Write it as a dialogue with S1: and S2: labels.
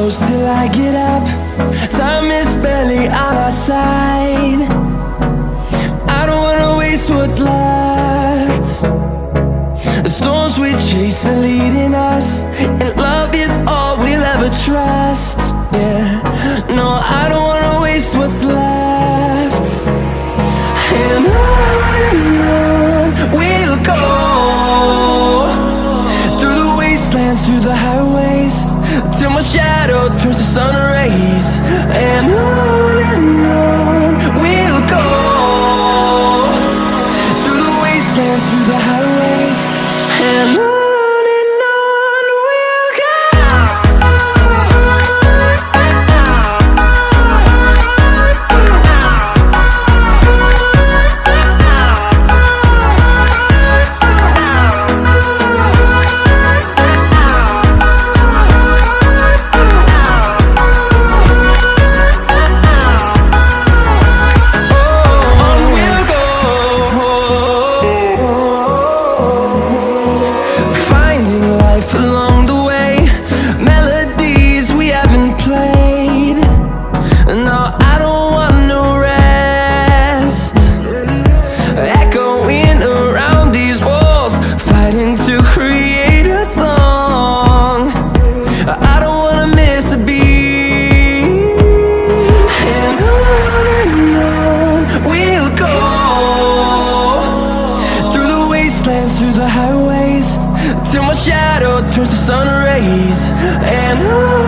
S1: close till I get up. Time is barely on our side. I don't wanna waste what's left. The storms we chase are leading us, and love is all we'll ever trust. Yeah, no, I don't wanna waste what's left. And on we'll go, through the wastelands, through the highways, till my shadow turns to sun rays. And on we'll go, through the wastelands, through the highways, and on we'll go. Along the way, melodies we haven't played. No, I don't want no rest. Echoing around these walls, fighting to create a song. I don't wanna miss a beat. And on we'll go, through the wastelands, through the highways, till my shadow turns to sun rays. And on